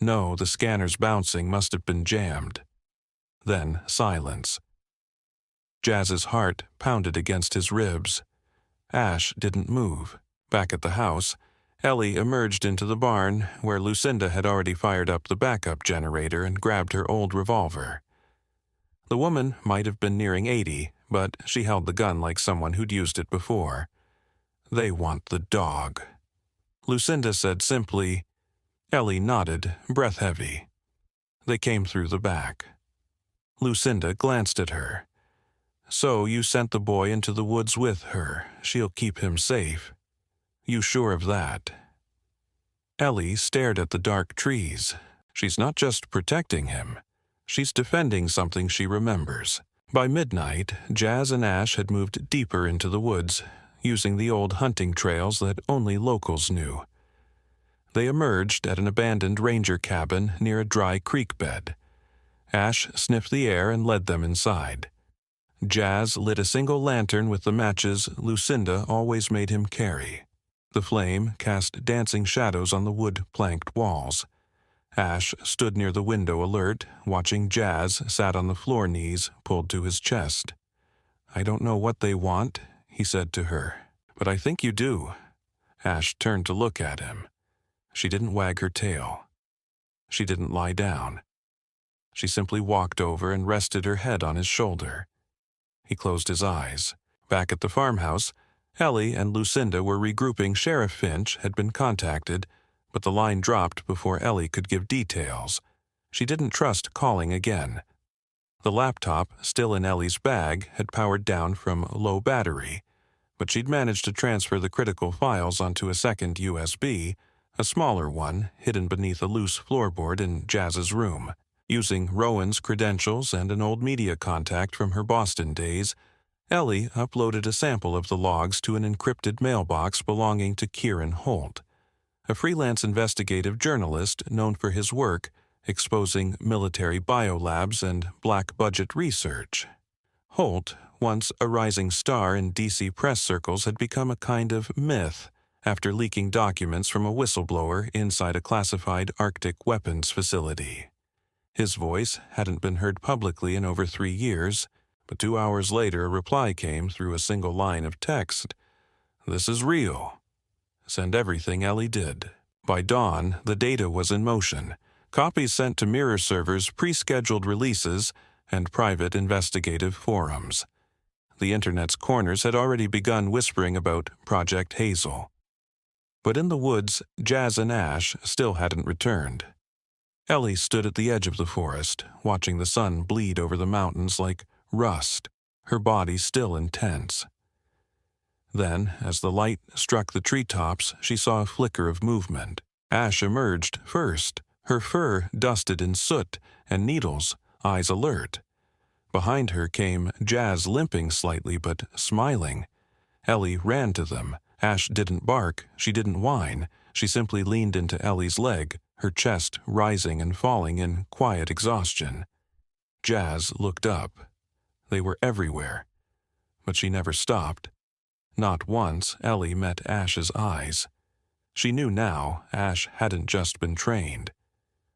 No, the scanner's bouncing must have been jammed. Then silence. Jazz's heart pounded against his ribs. Ash didn't move. Back at the house, Ellie emerged into the barn, where Lucinda had already fired up the backup generator and grabbed her old revolver. The woman might have been nearing 80, but she held the gun like someone who'd used it before. "They want the dog," Lucinda said simply. Ellie nodded, breath heavy. They came through the back. Lucinda glanced at her. "So you sent the boy into the woods with her. She'll keep him safe. You sure of that?" Ellie stared at the dark trees. She's not just protecting him. She's defending something she remembers. By midnight, Jazz and Ash had moved deeper into the woods, using the old hunting trails that only locals knew. They emerged at an abandoned ranger cabin near a dry creek bed. Ash sniffed the air and led them inside. Jazz lit a single lantern with the matches Lucinda always made him carry. The flame cast dancing shadows on the wood-planked walls. Ash stood near the window alert, watching Jazz sat on the floor, knees pulled to his chest. "I don't know what they want," he said to her, "but I think you do." Ash turned to look at him. She didn't wag her tail. She didn't lie down. She simply walked over and rested her head on his shoulder. He closed his eyes. Back at the farmhouse, Ellie and Lucinda were regrouping. Sheriff Finch had been contacted, but the line dropped before Ellie could give details. She didn't trust calling again. The laptop, still in Ellie's bag, had powered down from low battery, but she'd managed to transfer the critical files onto a second USB, a smaller one hidden beneath a loose floorboard in Jazz's room. Using Rowan's credentials and an old media contact from her Boston days, Ellie uploaded a sample of the logs to an encrypted mailbox belonging to Kieran Holt, a freelance investigative journalist known for his work exposing military biolabs and black-budget research. Holt, once a rising star in DC press circles, had become a kind of myth after leaking documents from a whistleblower inside a classified Arctic weapons facility. His voice hadn't been heard publicly in over 3 years, but 2 hours later a reply came through a single line of text. "This is real. Send everything." Ellie did. By dawn, the data was in motion. Copies sent to mirror servers, pre-scheduled releases, and private investigative forums. The internet's corners had already begun whispering about Project Hazel. But in the woods, Jazz and Ash still hadn't returned. Ellie stood at the edge of the forest, watching the sun bleed over the mountains like rust, her body still intense. Then, as the light struck the treetops, she saw a flicker of movement. Ash emerged first, her fur dusted in soot and needles, eyes alert. Behind her came Jazz, limping slightly but smiling. Ellie ran to them. Ash didn't bark, she didn't whine. She simply leaned into Ellie's leg, her chest rising and falling in quiet exhaustion. Jazz looked up. They were everywhere. But she never stopped. Not once Ellie met Ash's eyes. She knew now Ash hadn't just been trained.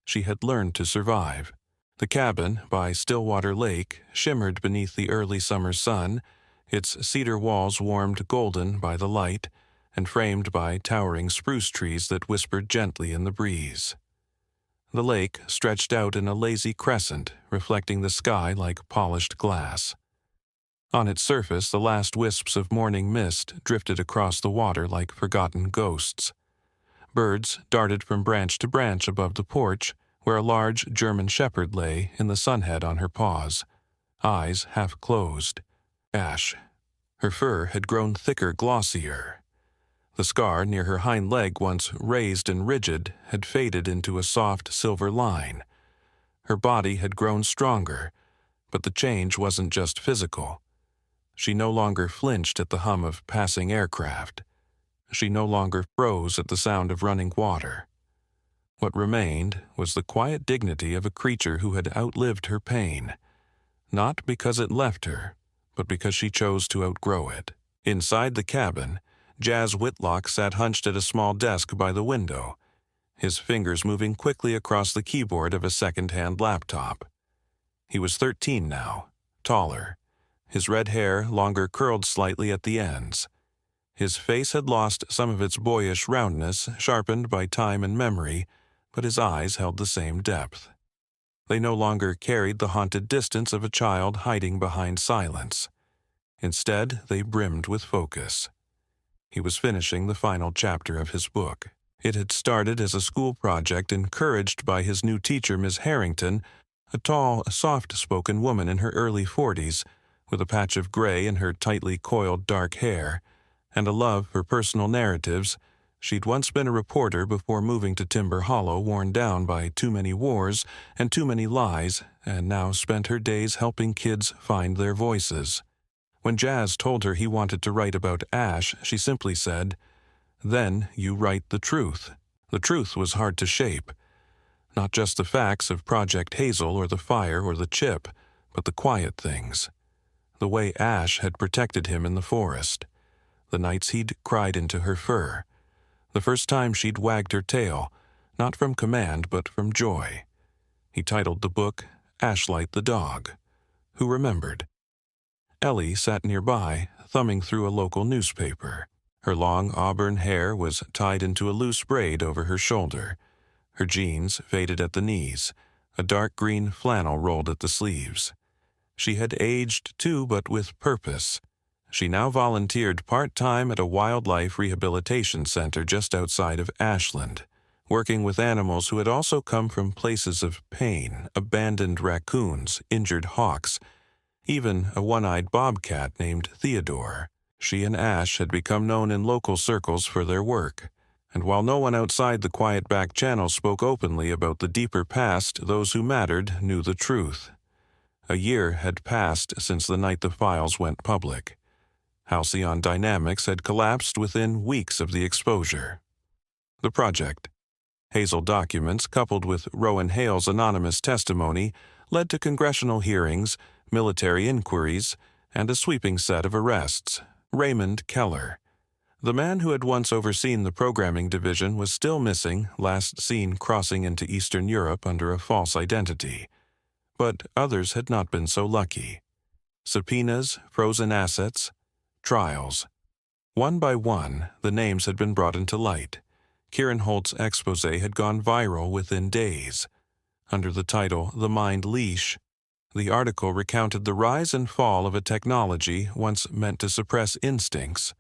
She had learned to survive. The cabin by Stillwater Lake shimmered beneath the early summer sun, its cedar walls warmed golden by the light and framed by towering spruce trees that whispered gently in the breeze. The lake stretched out in a lazy crescent, reflecting the sky like polished glass. On its surface, the last wisps of morning mist drifted across the water like forgotten ghosts. Birds darted from branch to branch above the porch, where a large German shepherd lay in the sunhead on her paws, eyes half closed. Ash. Her fur had grown thicker, glossier. The scar near her hind leg, once raised and rigid, had faded into a soft silver line. Her body had grown stronger, but the change wasn't just physical. She no longer flinched at the hum of passing aircraft. She no longer froze at the sound of running water. What remained was the quiet dignity of a creature who had outlived her pain, not because it left her, but because she chose to outgrow it. Inside the cabin, Jazz Whitlock sat hunched at a small desk by the window. his fingers moving quickly across the keyboard of a second-hand laptop. He was 13 now, taller, his red hair longer curled slightly at the ends. His face had lost some of its boyish roundness, sharpened by time and memory, but his eyes held the same depth. They no longer carried the haunted distance of a child hiding behind silence. Instead, they brimmed with focus. He was finishing the final chapter of his book. It had started as a school project encouraged by his new teacher, Miss Harrington, a tall, soft-spoken woman in her early 40s, with a patch of gray in her tightly coiled dark hair, and a love for personal narratives. She'd once been a reporter before moving to Timber Hollow, worn down by too many wars and too many lies, and now spent her days helping kids find their voices. When Jazz told her he wanted to write about Ash, she simply said, "Then you write the truth." The truth was hard to shape. Not just the facts of Project Hazel or the fire or the chip, but the quiet things. The way Ash had protected him in the forest. The nights he'd cried into her fur. The first time she'd wagged her tail, not from command but from joy. He titled the book, Ashlight the Dog. Who remembered? Ellie sat nearby, thumbing through a local newspaper. Her long auburn hair was tied into a loose braid over her shoulder. Her jeans faded at the knees, a dark green flannel rolled at the sleeves. She had aged too, but with purpose. She now volunteered part-time at a wildlife rehabilitation center just outside of Ashland, working with animals who had also come from places of pain, abandoned raccoons, injured hawks, even a one-eyed bobcat named Theodore. She and Ash had become known in local circles for their work, and while no one outside the quiet back channel spoke openly about the deeper past, those who mattered knew the truth. A year had passed since the night the files went public. Halcyon Dynamics had collapsed within weeks of the exposure. The project. Hazel documents, coupled with Rowan Hale's anonymous testimony, led to congressional hearings, military inquiries, and a sweeping set of arrests. Raymond Keller. The man who had once overseen the programming division was still missing, last seen crossing into Eastern Europe under a false identity. But others had not been so lucky. Subpoenas, frozen assets, trials. One by one, the names had been brought into light. Kieran Holt's expose had gone viral within days. Under the title, The Mind Leash, the article recounted the rise and fall of a technology once meant to suppress instincts,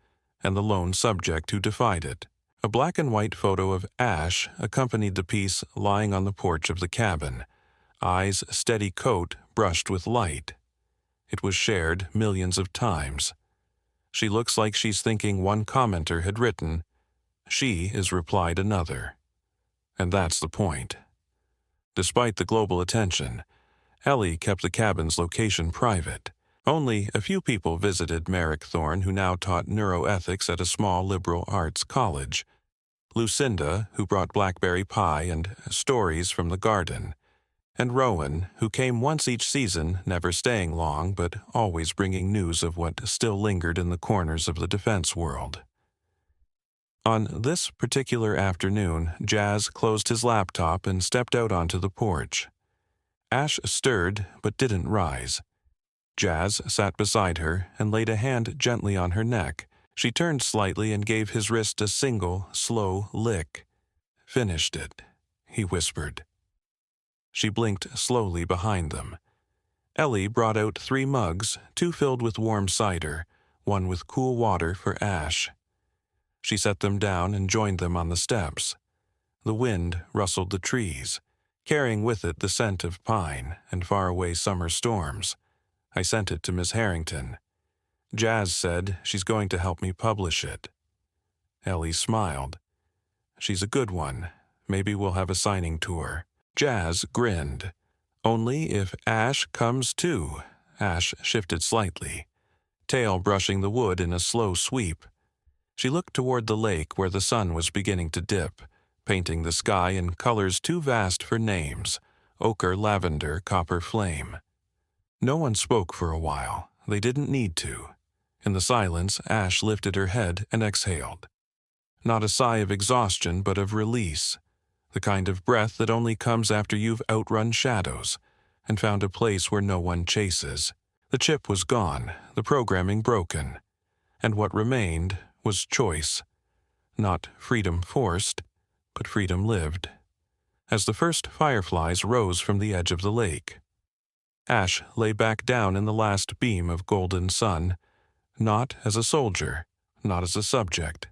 and the lone subject who defied it. A black and white photo of Ash accompanied the piece, lying on the porch of the cabin, eyes steady coat brushed with light. It was shared millions of times. She looks like she's thinking one commenter had written, "She is replied another." And that's the point. Despite the global attention, Ellie kept the cabin's location private. Only a few people visited Merrick Thorne, who now taught neuroethics at a small liberal arts college. Lucinda, who brought blackberry pie and stories from the garden. And Rowan, who came once each season, never staying long, but always bringing news of what still lingered in the corners of the defense world. On this particular afternoon, Jazz closed his laptop and stepped out onto the porch. Ash stirred, but didn't rise. Jazz sat beside her and laid a hand gently on her neck. She turned slightly and gave his wrist a single, slow lick. "Finished it," he whispered. She blinked slowly behind them. Ellie brought out 3 mugs, 2 filled with warm cider, 1 with cool water for Ash. She set them down and joined them on the steps. The wind rustled the trees, carrying with it the scent of pine and faraway summer storms. I sent it to Miss Harrington. Jazz said she's going to help me publish it. Ellie smiled. "She's a good one. Maybe we'll have a signing tour." Jazz grinned. "Only if Ash comes too." Ash shifted slightly, tail brushing the wood in a slow sweep. She looked toward the lake where the sun was beginning to dip, painting the sky in colors too vast for names, ochre, lavender, copper flame. No one spoke for a while. They didn't need to. In the silence, Ash lifted her head and exhaled. Not a sigh of exhaustion, but of release. The kind of breath that only comes after you've outrun shadows and found a place where no one chases. The chip was gone, the programming broken, and what remained was choice. Not freedom forced, but freedom lived. As the first fireflies rose from the edge of the lake, Ash lay back down in the last beam of golden sun, not as a soldier, not as a subject,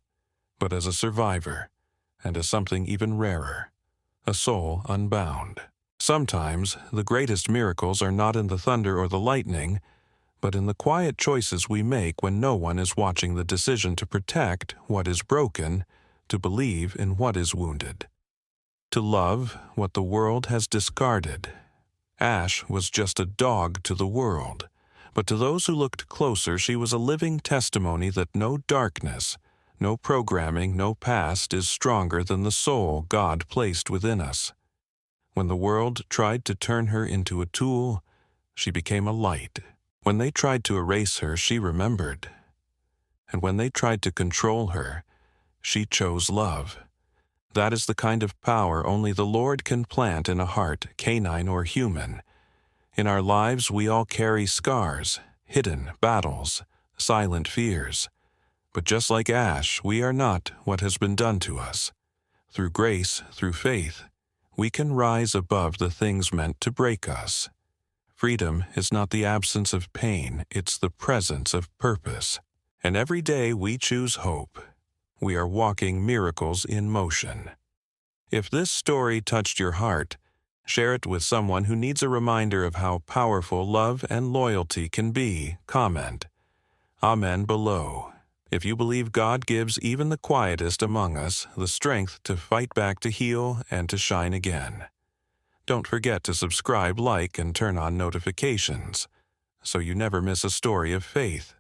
but as a survivor, and as something even rarer, a soul unbound. Sometimes the greatest miracles are not in the thunder or the lightning, but in the quiet choices we make when no one is watching. The decision to protect what is broken, to believe in what is wounded, to love what the world has discarded. Ash was just a dog to the world, but to those who looked closer she was a living testimony that no darkness, no programming, no past is stronger than the soul God placed within us. When the world tried to turn her into a tool, she became a light. When they tried to erase her, she remembered. And when they tried to control her, she chose love. That is the kind of power only the Lord can plant in a heart, canine or human. In our lives, we all carry scars, hidden battles, silent fears. But just like Ash, we are not what has been done to us. Through grace, through faith, we can rise above the things meant to break us. Freedom is not the absence of pain, it's the presence of purpose. And every day we choose hope. We are walking miracles in motion. If this story touched your heart, share it with someone who needs a reminder of how powerful love and loyalty can be. Comment Amen below. If you believe God gives even the quietest among us the strength to fight back, to heal, and to shine again. Don't forget to subscribe, like, and turn on notifications so you never miss a story of faith,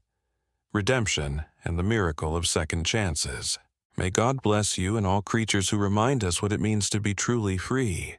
redemption, and the miracle of second chances. May God bless you and all creatures who remind us what it means to be truly free.